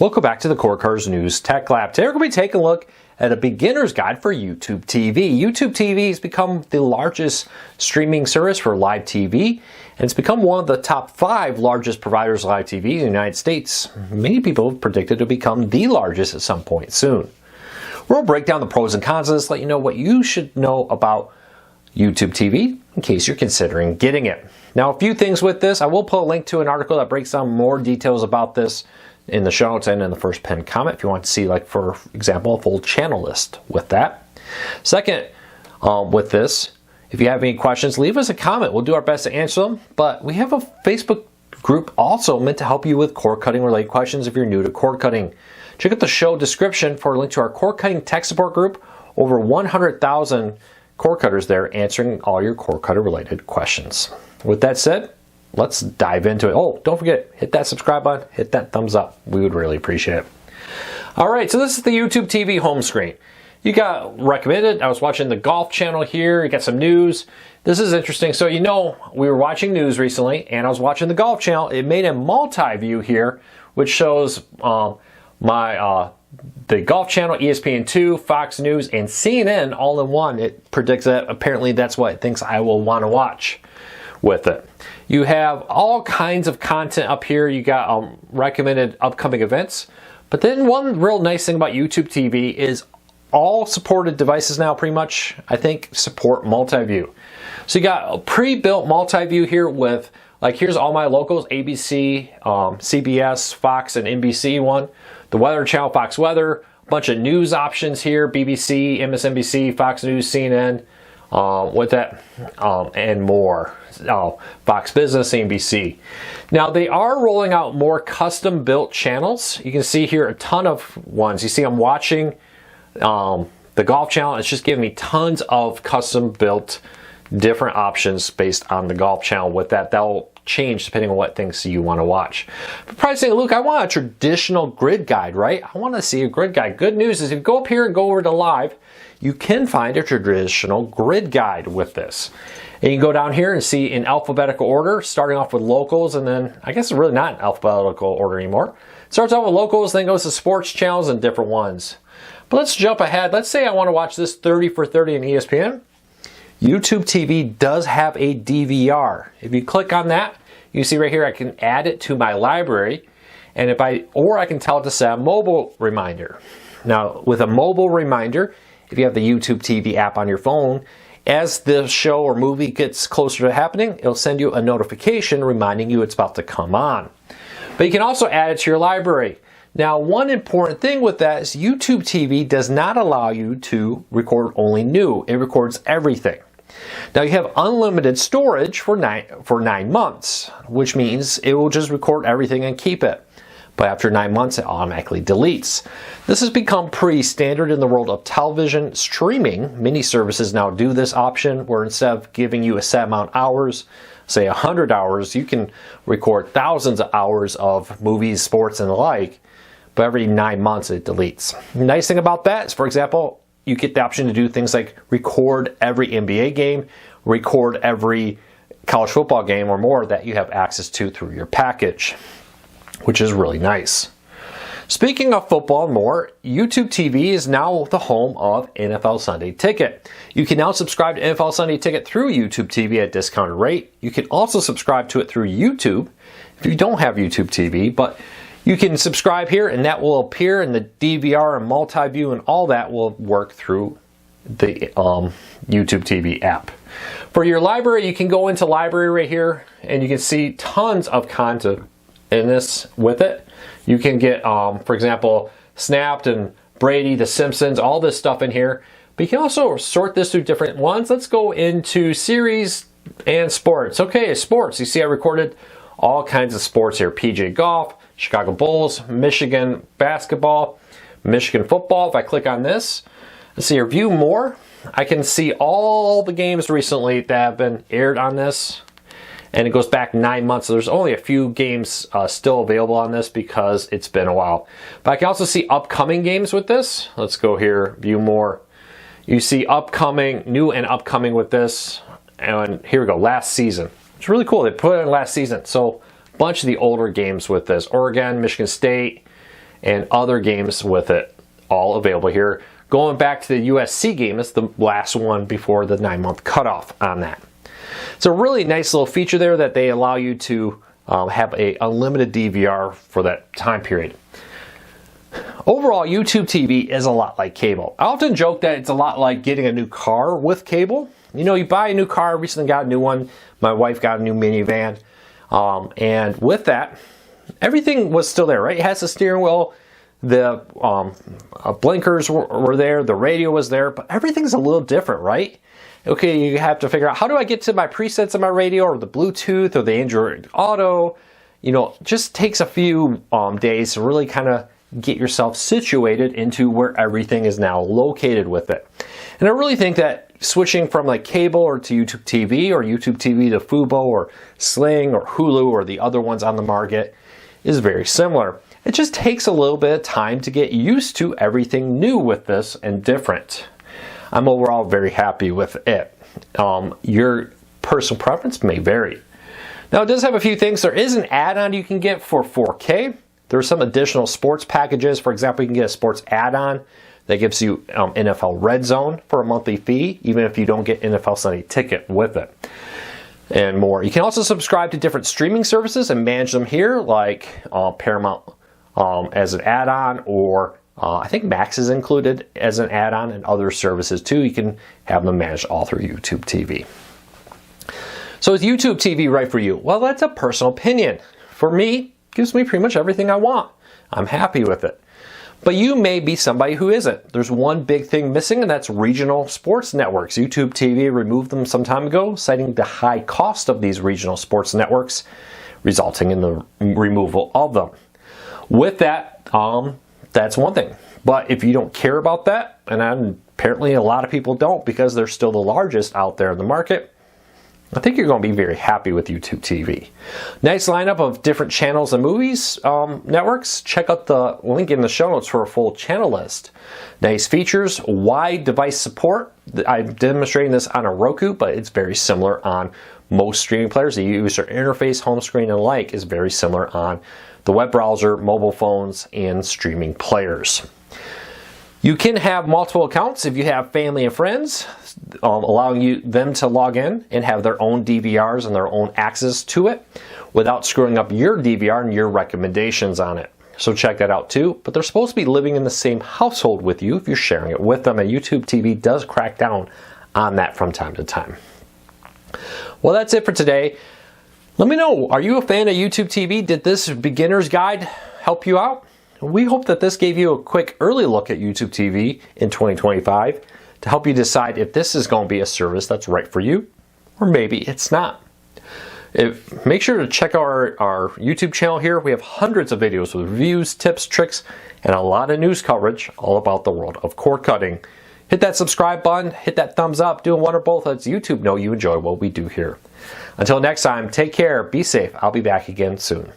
Welcome back to the Core Cars News Tech Lab. Today we're going to be taking a look at a beginner's guide for YouTube TV. YouTube TV has become the largest streaming service for live TV, and it's become one of the top 5 largest providers of live TV in the United States. Many people have predicted it to become the largest at some point soon. We'll break down the pros and cons of this, let you know what you should know about YouTube TV in case you're considering getting it. Now, a few things with this. I will put a link to an article that breaks down more details about this in the show notes and in the first pinned comment if you want to see, like, for example, a full channel list with that. Second, with this, if you have any questions, leave us a comment. We'll do our best to answer them. But we have a Facebook group also meant to help you with cord cutting related questions if you're new to cord cutting. Check out the show description for a link to our cord cutting tech support group. Over 100,000 cord cutters there answering all your cord cutter related questions. With that said, let's dive into it. Oh, don't forget, hit that subscribe button, hit that thumbs up. We would really appreciate it. All right, so this is the YouTube TV home screen. You got recommended. I was watching the golf channel here. You got some news. This is interesting. So, you know, we were watching news recently, and I was watching the golf channel. It made a multi-view here, which shows the Golf Channel, ESPN2, Fox News, and CNN all in one. It predicts that apparently that's what it thinks I will want to watch with it. You have all kinds of content up here. You got recommended upcoming events. But then one real nice thing about YouTube TV is all supported devices now pretty much, I think, support multi-view. So you got a pre-built multi-view here with, like, here's all my locals, ABC, CBS, Fox, and NBC one. The Weather Channel, Fox Weather, a bunch of news options here, BBC, MSNBC, Fox News, CNN, with that, and more. Fox Business, NBC. Now, they are rolling out more custom-built channels. You can see here a ton of ones. You see I'm watching the Golf Channel. It's just giving me tons of custom-built different options based on the Golf Channel. With that, that'll change depending on what things you want to watch. But probably saying, Luke, I want a traditional grid guide, right? I want to see a grid guide. Good news is if you go up here and go over to live, you can find a traditional grid guide with this. And you can go down here and see in alphabetical order, starting off with locals, and then I guess it's really not in alphabetical order anymore. It starts off with locals, then goes to sports channels and different ones. But let's jump ahead. Let's say I want to watch this 30 for 30 in ESPN. YouTube TV does have a DVR. If you click on that, you see right here I can add it to my library, and I can tell it to set a mobile reminder. Now, with a mobile reminder, if you have the YouTube TV app on your phone, as the show or movie gets closer to happening, it'll send you a notification reminding you it's about to come on. But you can also add it to your library. Now, one important thing with that is YouTube TV does not allow you to record only new. It records everything. Now, you have unlimited storage for 9 months, which means it will just record everything and keep it. But after 9 months, it automatically deletes. This has become pretty standard in the world of television streaming. Many services now do this option where instead of giving you a set amount of hours, say 100 hours, you can record thousands of hours of movies, sports, and the like. But every 9 months, it deletes. The nice thing about that is, for example, you get the option to do things like record every NBA game, record every college football game or more that you have access to through your package, which is really nice. Speaking of football and more, YouTube TV is now the home of NFL Sunday Ticket. You can now subscribe to NFL Sunday Ticket through YouTube TV at a discounted rate. You can also subscribe to it through YouTube if you don't have YouTube TV, but you can subscribe here and that will appear in the DVR and multi-view, and all that will work through the YouTube TV app. For your library, you can go into library right here and you can see tons of content in this with it. You can get, for example, Snapped and Brady, The Simpsons, all this stuff in here. But you can also sort this through different ones. Let's go into series and sports. Okay, sports. You see I recorded all kinds of sports here. PJ Golf, Chicago Bulls, Michigan basketball, Michigan football. If I click on this, let's see here, view more. I can see all the games recently that have been aired on this. And it goes back 9 months. So there's only a few games still available on this because it's been a while. But I can also see upcoming games with this. Let's go here, view more. You see upcoming, new and upcoming with this. And here we go, last season. It's really cool. They put it in last season. So a bunch of the older games with this. Oregon, Michigan State, and other games with it, all available here. Going back to the USC game, it's the last one before the 9-month cutoff on that. It's a really nice little feature there that they allow you to have a unlimited DVR for that time period. Overall, YouTube TV is a lot like cable. I often joke that it's a lot like getting a new car with cable. You know, you buy a new car, recently got a new one. My wife got a new minivan. And with that, everything was still there, right? It has the steering wheel, the blinkers were there, the radio was there, but everything's a little different, right? Okay, you have to figure out, how do I get to my presets on my radio, or the Bluetooth, or the Android Auto? You know, just takes a few days to really kind of get yourself situated into where everything is now located with it. And I really think that switching from like cable or to YouTube TV, or YouTube TV to Fubo or Sling or Hulu or the other ones on the market is very similar. It just takes a little bit of time to get used to everything new with this and different. I'm overall very happy with it. Your personal preference may vary. Now, it does have a few things. There is an add-on you can get for 4K. There are some additional sports packages. For example, you can get a sports add-on that gives you NFL Red Zone for a monthly fee, even if you don't get NFL Sunday Ticket with it, and more. You can also subscribe to different streaming services and manage them here, like Paramount as an add-on, or I think Max is included as an add-on, and other services too. You can have them managed all through YouTube TV. So is YouTube TV right for you? Well, that's a personal opinion. For me, it gives me pretty much everything I want. I'm happy with it. But you may be somebody who isn't. There's one big thing missing, and that's regional sports networks. YouTube TV removed them some time ago, citing the high cost of these regional sports networks, resulting in the removal of them. With that, that's one thing. But if you don't care about that, and apparently a lot of people don't because they're still the largest out there in the market, I think you're going to be very happy with YouTube TV. Nice lineup of different channels and movies networks. Check out the link in the show notes for a full channel list. Nice features, wide device support. I'm demonstrating this on a Roku, but it's very similar on most streaming players. The user interface, home screen, and like is very similar on the web browser, mobile phones, and streaming players. You can have multiple accounts if you have family and friends, allowing them to log in and have their own DVRs and their own access to it without screwing up your DVR and your recommendations on it. So check that out too. But they're supposed to be living in the same household with you if you're sharing it with them, and YouTube TV does crack down on that from time to time. Well, that's it for today. Let me know, are you a fan of YouTube TV? Did this beginner's guide help you out? We hope that this gave you a quick early look at YouTube TV in 2025 to help you decide if this is going to be a service that's right for you, or maybe it's not. Make sure to check out our YouTube channel here. We have hundreds of videos with reviews, tips, tricks, and a lot of news coverage all about the world of cord cutting. Hit that subscribe button, hit that thumbs up, do one or both, lets YouTube know you enjoy what we do here. Until next time, take care, be safe. I'll be back again soon.